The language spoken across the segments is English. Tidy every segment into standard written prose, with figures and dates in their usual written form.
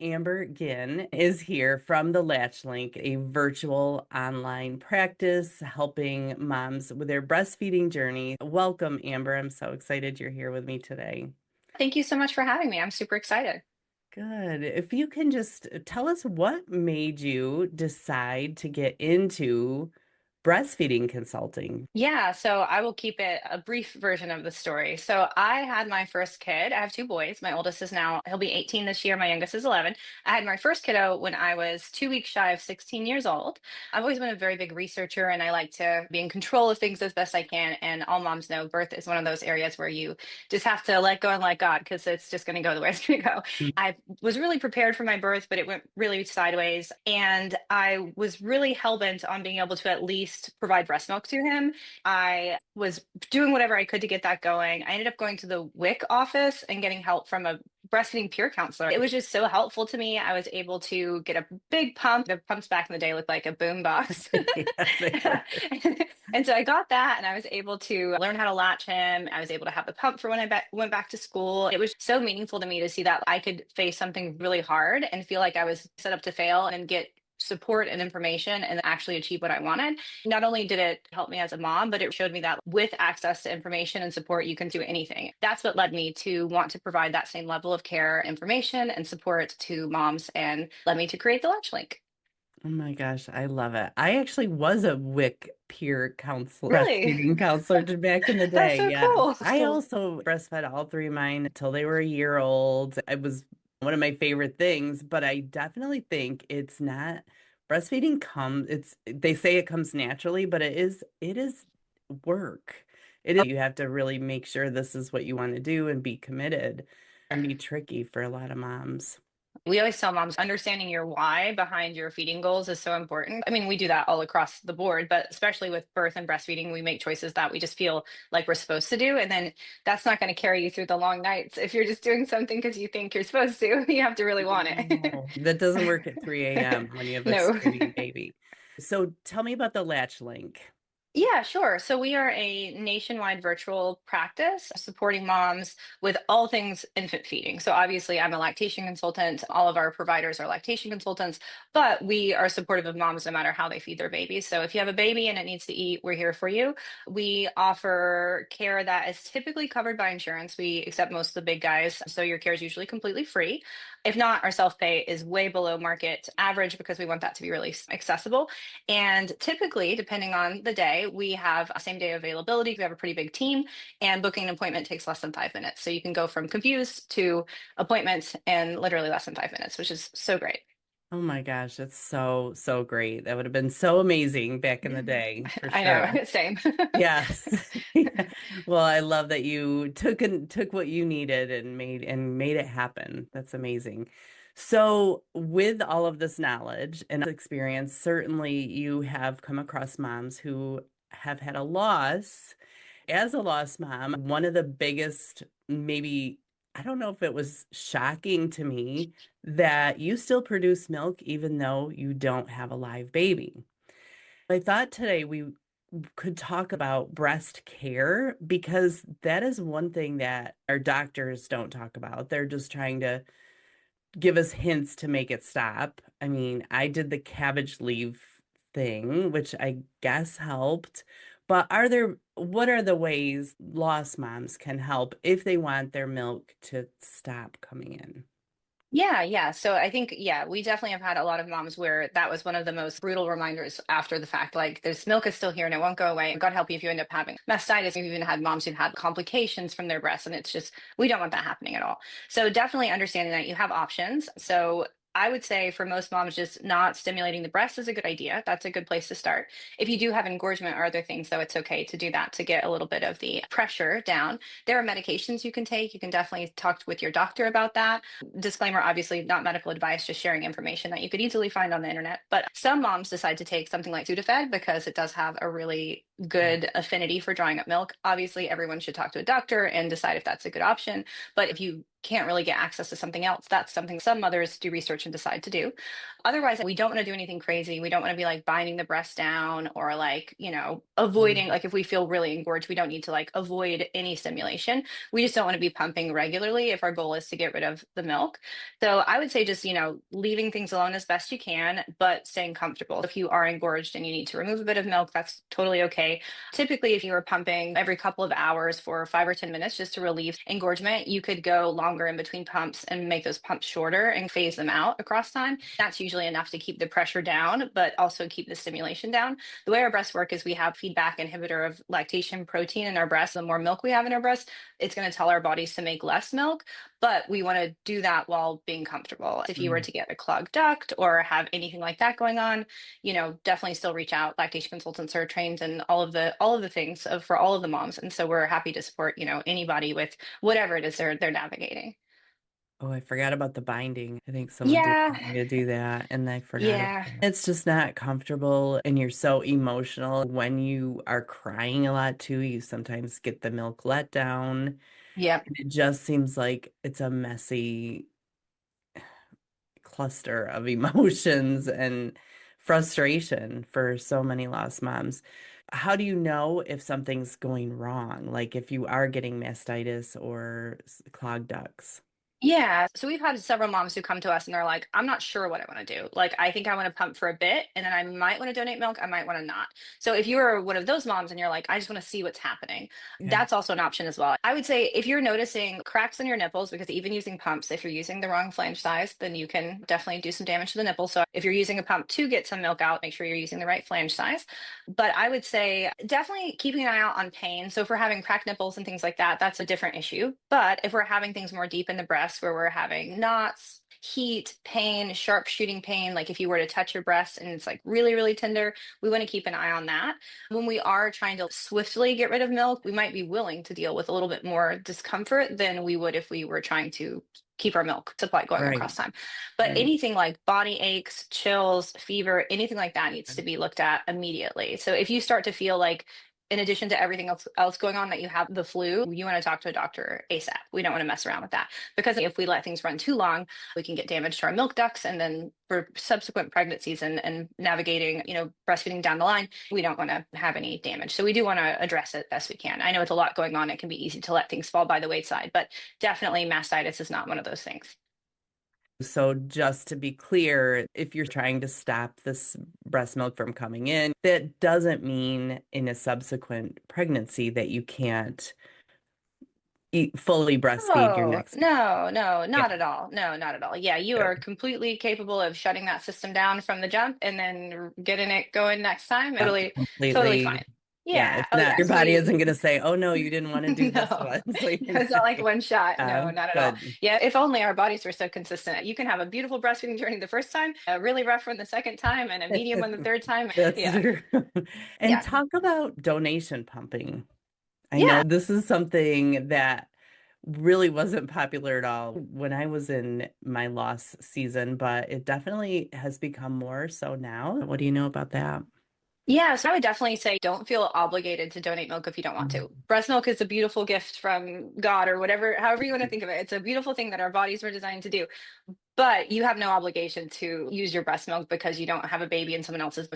Amber Ginn is here from the Latch Link, a virtual online practice helping moms with their breastfeeding journey. Welcome, Amber. I'm so excited you're here with me today. Thank you so much for having me. I'm super excited. Good. If you can just tell us what made you decide to get into breastfeeding consulting. Yeah, so I will keep it a brief version of the story. So I had my first kid. I have two boys. My oldest is now, he'll be 18 this year. My youngest is 11. I had my first kiddo when I was 2 weeks shy of 16 years old. I've always been a very big researcher and I like to be in control of things as best I can. And all moms know birth is one of those areas where you just have to let go and let God because it's just going to go the way it's going to go. I was really prepared for my birth, but it went really sideways. And I was really hell bent on being able to at least provide breast milk to him. I was doing whatever I could to get that going. I ended up going to the WIC office and getting help from a breastfeeding peer counselor. It was just so helpful to me. I was able to get a big pump. The pumps back in the day looked like a boom box. Yes, they were. And so I got that and I was able to learn how to latch him. I was able to have the pump for when went back to school. It was so meaningful to me to see that I could face something really hard and feel like I was set up to fail and get support and information and actually achieve what I wanted. Not only did it help me as a mom, but it showed me that with access to information and support, you can do anything. That's what led me to want to provide that same level of care, information, and support to moms and led me to create the Latch Link. Oh my gosh, I love it. I actually was a WIC peer counselor, Really? breastfeeding counselor back in the That's day. so Yes. cool. That's I cool. also breastfed all three of mine until they were a year old. It was one of my favorite things, but I definitely think it's not breastfeeding they say it comes naturally, but it is work. You have to really make sure this is what you want to do and be committed and be tricky for a lot of moms. We always tell moms understanding your why behind your feeding goals is so important. I mean, we do that all across the board, but especially with birth and breastfeeding, we make choices that we just feel like we're supposed to do. And then that's not going to carry you through the long nights. If you're just doing something because you think you're supposed to, you have to really want it. No, that doesn't work at 3 a.m. when you have a No. screaming baby. So tell me about the latch link. Yeah, sure. So we are a nationwide virtual practice supporting moms with all things infant feeding. So obviously, I'm a lactation consultant. All of our providers are lactation consultants, but we are supportive of moms no matter how they feed their babies. So if you have a baby and it needs to eat, we're here for you. We offer care that is typically covered by insurance. We accept most of the big guys, so your care is usually completely free. If not, our self-pay is way below market average because we want that to be really accessible. And typically, depending on the day, we have a same day availability. We have a pretty big team, and booking an appointment takes less than 5 minutes. So you can go from confused to appointment in literally less than 5 minutes, which is so great. Oh my gosh, that's so, so great. That would have been so amazing back in the day, for I sure. know, same. Yes. Well, I love that you took what you needed and made it happen. That's amazing. So, with all of this knowledge and experience, certainly you have come across moms who have had a loss. As a lost mom, one of the biggest, maybe, I don't know if it was shocking to me that you still produce milk even though you don't have a live baby. I thought today we could talk about breast care because that is one thing that our doctors don't talk about. They're just trying to give us hints to make it stop. I mean, I did the cabbage leaf thing, which I guess helped. But what are the ways lost moms can help if they want their milk to stop coming in? Yeah, yeah. So I think, yeah, we definitely have had a lot of moms where that was one of the most brutal reminders after the fact. Like, this milk is still here and it won't go away. God help you if you end up having mastitis. We've even had moms who've had complications from their breasts, and it's just, we don't want that happening at all. So definitely understanding that you have options. So I would say for most moms, just not stimulating the breast is a good idea. That's a good place to start. If you do have engorgement or other things, though, it's okay to do that to get a little bit of the pressure down. There are medications you can take. You can definitely talk with your doctor about that. Disclaimer, obviously not medical advice, just sharing information that you could easily find on the internet. But some moms decide to take something like Sudafed because it does have a really good affinity for drying up milk. Obviously, everyone should talk to a doctor and decide if that's a good option. But if you can't really get access to something else, that's something some mothers do research and decide to do. Otherwise, we don't want to do anything crazy. We don't want to be like binding the breast down or like, avoiding, Mm. like if we feel really engorged, we don't need to like avoid any stimulation. We just don't want to be pumping regularly if our goal is to get rid of the milk. So I would say just, leaving things alone as best you can, but staying comfortable. If you are engorged and you need to remove a bit of milk, that's totally okay. Typically, if you were pumping every couple of hours for 5 or 10 minutes just to relieve engorgement, you could go longer in between pumps and make those pumps shorter and phase them out across time. That's usually enough to keep the pressure down, but also keep the stimulation down. The way our breasts work is we have feedback inhibitor of lactation protein in our breast. The more milk we have in our breast, it's going to tell our bodies to make less milk, but we want to do that while being comfortable. If you were Mm. to get a clogged duct or have anything like that going on, definitely still reach out. Lactation consultants are trained and all of the things for all of the moms. And so we're happy to support, anybody with whatever it is they're navigating. Oh, I forgot about the binding. I think someone did Yeah. tell me to do that, and I forgot about Yeah. it. It's just not comfortable, and you're so emotional. When you are crying a lot too, you sometimes get the milk let down. Yep. And it just seems like it's a messy cluster of emotions and frustration for so many lost moms. How do you know if something's going wrong? Like if you are getting mastitis or clogged ducts? Yeah. So we've had several moms who come to us and they're like, I'm not sure what I want to do. Like, I think I want to pump for a bit and then I might want to donate milk. I might want to not. So if you're one of those moms and you're like, I just want to see what's happening, Okay. that's also an option as well. I would say if you're noticing cracks in your nipples, because even using pumps, if you're using the wrong flange size, then you can definitely do some damage to the nipple. So if you're using a pump to get some milk out, make sure you're using the right flange size. But I would say definitely keeping an eye out on pain. So if we're having cracked nipples and things like that, that's a different issue. But if we're having things more deep in the breast where we're having knots, heat, pain, sharp shooting pain, like if you were to touch your breast and it's like really, really tender, we want to keep an eye on that. When we are trying to swiftly get rid of milk, we might be willing to deal with a little bit more discomfort than we would if we were trying to keep our milk supply going Right. across time. But Right. anything like body aches, chills, fever, anything like that needs to be looked at immediately. So if you start to feel like, in addition to everything else going on, that you have the flu, you want to talk to a doctor ASAP. We don't want to mess around with that because if we let things run too long, we can get damage to our milk ducts. And then for subsequent pregnancies and navigating, breastfeeding down the line, we don't want to have any damage. So we do want to address it best we can. I know it's a lot going on. It can be easy to let things fall by the wayside, but definitely mastitis is not one of those things. So just to be clear, if you're trying to stop this breast milk from coming in, that doesn't mean in a subsequent pregnancy that you can't eat fully breastfeed your Oh, next. no, no, Yeah, not at all. No, not at all. Yeah, you are good. completely capable of shutting that system down from the jump and then getting it going next time. Yeah, Totally, totally completely. fine. Yeah, Yeah. it's Oh, not, yeah. your So body we, isn't going to say, oh no, you didn't want to do this no, one. So you're it's not like saying, one shot. No, not at all. good. Yeah. If only our bodies were so consistent. You can have a beautiful breastfeeding journey the first time, a really rough one the second time, and a medium one the third time. That's Yeah. true. And Yeah. talk about donation pumping. I Yeah. know this is something that really wasn't popular at all when I was in my loss season, but it definitely has become more so now. What do you know about that? Yeah, so I would definitely say don't feel obligated to donate milk if you don't want to. Mhm. Breast milk is a beautiful gift from God or whatever, however you want to think of it. It's a beautiful thing that our bodies were designed to do. But you have no obligation to use your breast milk because you don't have a baby and someone else's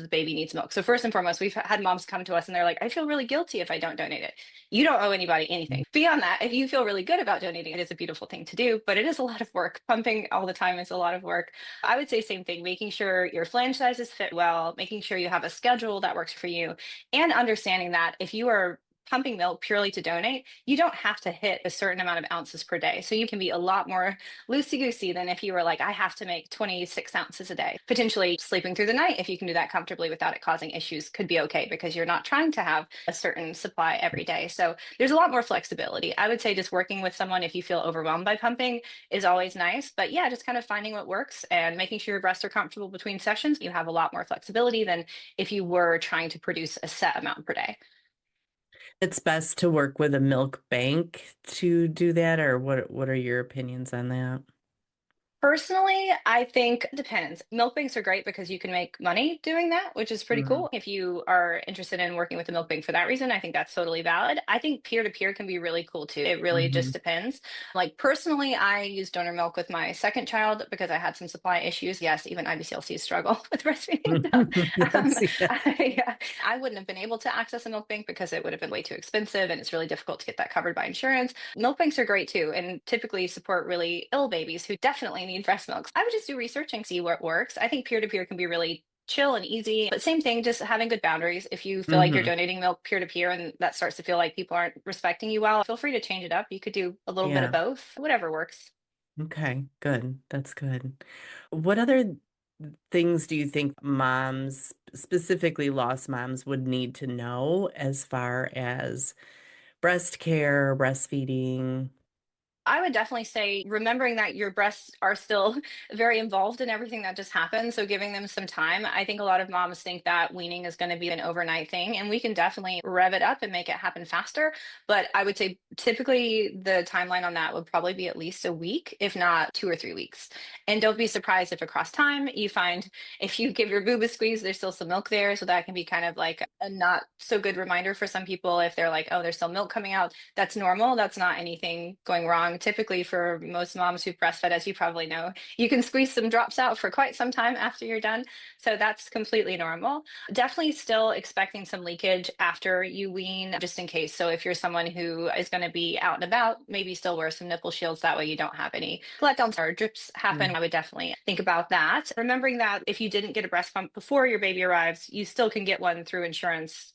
baby needs milk. So first and foremost, we've had moms come to us and they're like, I feel really guilty if I don't donate it. You don't owe anybody anything. Beyond that, if you feel really good about donating, it is a beautiful thing to do, but it is a lot of work. Pumping all the time is a lot of work. I would say same thing, making sure your flange sizes fit well, making sure you have a schedule that works for you, and understanding that if you are pumping milk purely to donate, you don't have to hit a certain amount of ounces per day. So you can be a lot more loosey goosey than if you were like, I have to make 26 ounces a day. Potentially sleeping through the night, if you can do that comfortably without it causing issues, could be okay because you're not trying to have a certain supply every day. So there's a lot more flexibility. I would say just working with someone if you feel overwhelmed by pumping is always nice. But yeah, just kind of finding what works and making sure your breasts are comfortable between sessions. You have a lot more flexibility than if you were trying to produce a set amount per day. It's best to work with a milk bank to do that, or what are your opinions on that? Personally, I think it depends. Milk banks are great because you can make money doing that, which is pretty Mhm. cool. If you are interested in working with a milk bank for that reason, I think that's totally valid. I think peer to peer can be really cool too. It really just Mhm. depends. Like personally, I use donor milk with my second child because I had some supply issues. Yes, even IBCLCs struggle with breastfeeding. So, um, Yes, yeah. I wouldn't have been able to access a milk bank because it would have been way too expensive and it's really difficult to get that covered by insurance. Milk banks are great too, and typically support really ill babies who definitely need breast milk. I would just do research and see what works. I think peer to peer can be really chill and easy, but same thing, just having good boundaries. If you feel like you're Mhm. donating milk peer to peer and that starts to feel like people aren't respecting you well, feel free to change it up. You could do a little bit of Yeah. both, whatever works. Okay, good. That's good. What other things do you think moms, specifically lost moms, would need to know as far as breast care, breastfeeding? I would definitely say remembering that your breasts are still very involved in everything that just happened. So giving them some time. I think a lot of moms think that weaning is going to be an overnight thing, and we can definitely rev it up and make it happen faster. But I would say typically the timeline on that would probably be at least a week, if not 2 or 3 weeks. And don't be surprised if across time you find if you give your boob a squeeze, there's still some milk there. So that can be kind of like a not so good reminder for some people if they're like, oh, there's still milk coming out. That's normal. That's not anything going wrong. Typically, for most moms who've breastfed, as you probably know, you can squeeze some drops out for quite some time after you're done. So that's completely normal. Definitely still expecting some leakage after you wean, just in case. So if you're someone who is going to be out and about, maybe still wear some nipple shields. That way you don't have any letdowns or drips happen. I would definitely think about that. Remembering that if you didn't get a breast pump before your baby arrives, you still can get one through insurance.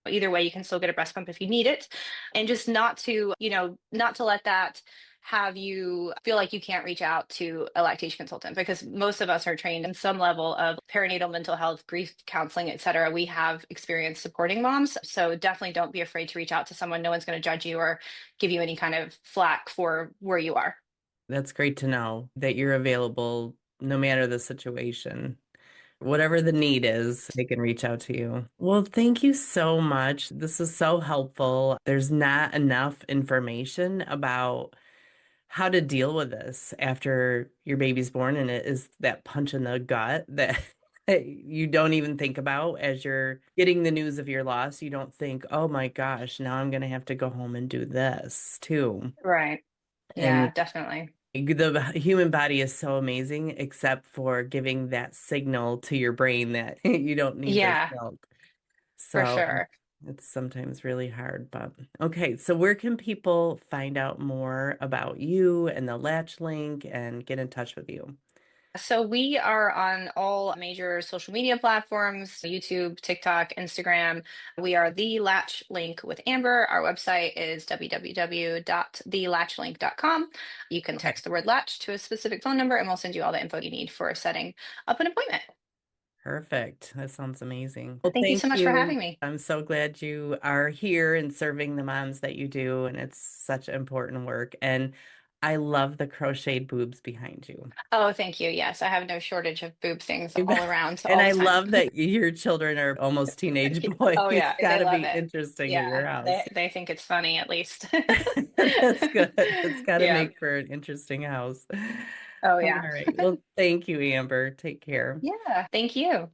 Either way, you can still get a breast pump if you need it. And just not to, not to let that have you feel like you can't reach out to a lactation consultant because most of us are trained in some level of perinatal mental health, grief counseling, et cetera. We have experience supporting moms. So definitely don't be afraid to reach out to someone. No one's going to judge you or give you any kind of flack for where you are. That's great to know that you're available no matter the situation. Whatever the need is, they can reach out to you. Well, thank you so much. This is so helpful. There's not enough information about how to deal with this after your baby's born, and it is that punch in the gut that you don't even think about as you're getting the news of your loss. You don't think, oh my gosh, now I'm going to have to go home and do this too. Right. And Yeah, definitely. the human body is so amazing, except for giving that signal to your brain that you don't need this Yeah, milk. for So sure. it's sometimes really hard, but okay. So where can people find out more about you and the Latch Link and get in touch with you? So we are on all major social media platforms, YouTube, TikTok, Instagram. We are the Latch Link with Amber. Our website is www.thelatchlink.com. You can Okay, text the word latch to a specific phone number and we'll send you all the info you need for setting up an appointment. perfect. That sounds amazing. Well, Thank you thank so much for you. having me. I'm so glad you are here and serving the moms that you do, and it's such important work. And I love the crocheted boobs behind you. Oh, thank you. Yes, I have no shortage of boob things all around And all the I time. love that your children are almost teenage boys. Oh It's yeah, got they to be love it. interesting at your Yeah, house. they think it's funny at least. That's good. It's got to Yeah. make for an interesting house. Oh All yeah. right. Well, thank you, Amber. Take care. Yeah. Thank you.